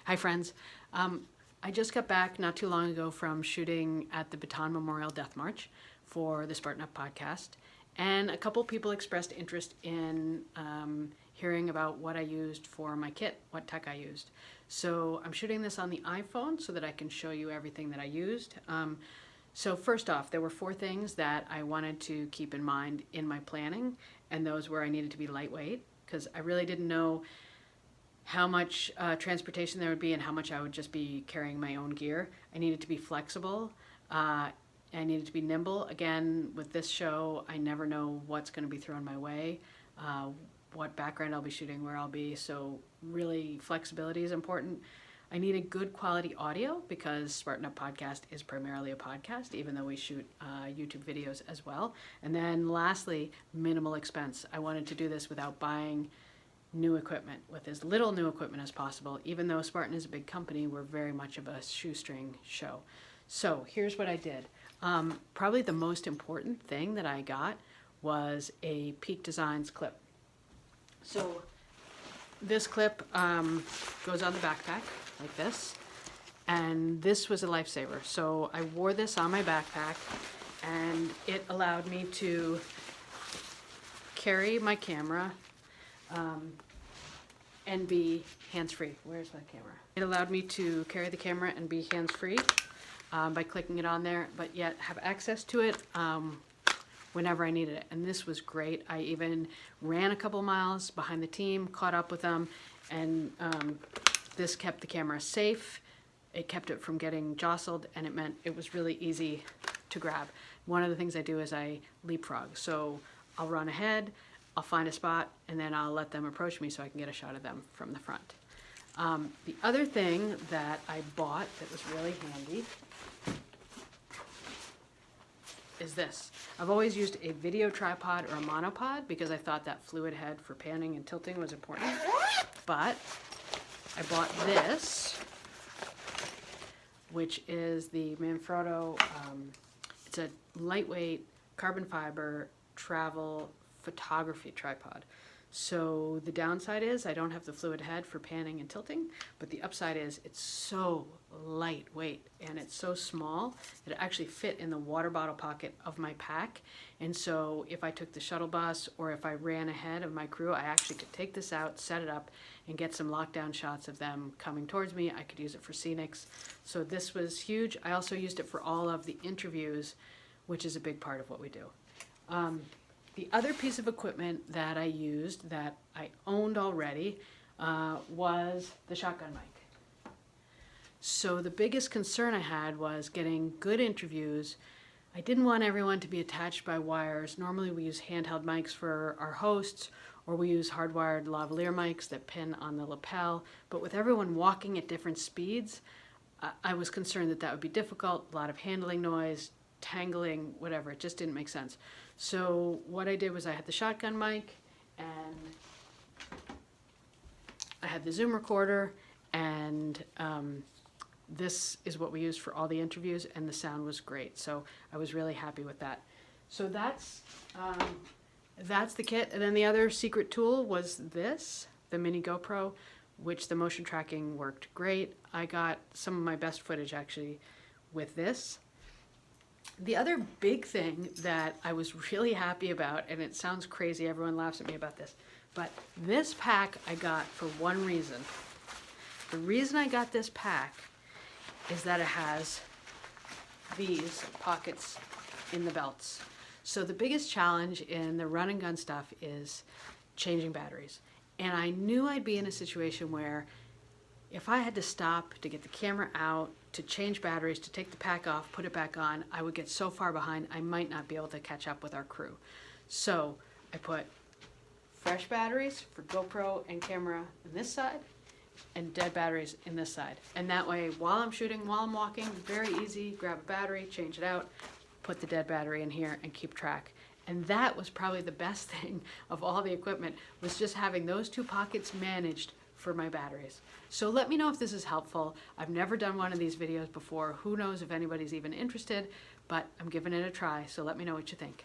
Hi friends. I just got back not too long ago from shooting at the Bataan Memorial Death March for the Spartan podcast, and a couple people expressed interest in hearing about what I used for my kit, what tech I used. So I'm shooting this on the iPhone so that I can show you everything that I used. So first off, there were 4 things that I wanted to keep in mind in my planning, and those were I needed to be lightweight, because I really didn't know how much transportation there would be and how much I would just be carrying my own gear. I needed to be flexible. I needed to be nimble. Again, with this show, I never know what's going to be thrown my way, what background I'll be shooting, where I'll be, so really flexibility is important. I needed good quality audio because Spartan Podcast is primarily a podcast, even though we shoot YouTube videos as well. And then lastly, minimal expense. I wanted to do this without buying new equipment, with as little new equipment as possible. Even though Spartan is a big company, we're very much of a shoestring show. So here's what I did. Probably the most important thing that I got was a Peak Designs clip. So this clip goes on the backpack like this, and this was a lifesaver. So I wore this on my backpack, and it allowed me to carry my camera and be hands-free. Where's my camera? It allowed me to carry the camera and be hands-free by clicking it on there, but yet have access to it whenever I needed it. And this was great. I even ran a couple miles behind the team, caught up with them, and this kept the camera safe. It kept it from getting jostled, and it meant it was really easy to grab. One of the things I do is I leapfrog. So I'll run ahead, I'll find a spot, and then I'll let them approach me so I can get a shot of them from the front. The other thing that I bought that was really handy is this. I've always used a video tripod or a monopod because I thought that fluid head for panning and tilting was important. But I bought this, which is the Manfrotto. It's a lightweight carbon fiber travel photography tripod. So the downside is I don't have the fluid head for panning and tilting, but the upside is it's so lightweight and it's so small that it actually fit in the water bottle pocket of my pack. And so if I took the shuttle bus or if I ran ahead of my crew, I actually could take this out, set it up, and get some lockdown shots of them coming towards me. I could use it for scenics. So this was huge. I also used it for all of the interviews, which is a big part of what we do. The other piece of equipment that I used that I owned already was the shotgun mic. So the biggest concern I had was getting good interviews. I didn't want everyone to be attached by wires. Normally we use handheld mics for our hosts, or we use hardwired lavalier mics that pin on the lapel. But with everyone walking at different speeds, I was concerned that that would be difficult, a lot of handling noise, tangling, whatever. It just didn't make sense. So what I did was I had the shotgun mic, and I had the Zoom recorder, and this is what we used for all the interviews, and the sound was great. So I was really happy with that. So that's the kit. And then the other secret tool was this, the mini GoPro, which the motion tracking worked great. I got some of my best footage actually with this. The other big thing that I was really happy about, and it sounds crazy, everyone laughs at me about this, but this pack I got for one reason. The reason I got this pack is that it has these pockets in the belts. So the biggest challenge in the run and gun stuff is changing batteries. And I knew I'd be in a situation where if I had to stop to get the camera out, to change batteries, to take the pack off, put it back on, I would get so far behind I might not be able to catch up with our crew. So I put fresh batteries for GoPro and camera on this side, and dead batteries in this side. And that way, while I'm shooting, while I'm walking, very easy, grab a battery, change it out, put the dead battery in here, and keep track. And that was probably the best thing of all the equipment, was just having those 2 pockets managed for my batteries. So let me know if this is helpful. I've never done one of these videos before. Who knows if anybody's even interested, but I'm giving it a try, so let me know what you think.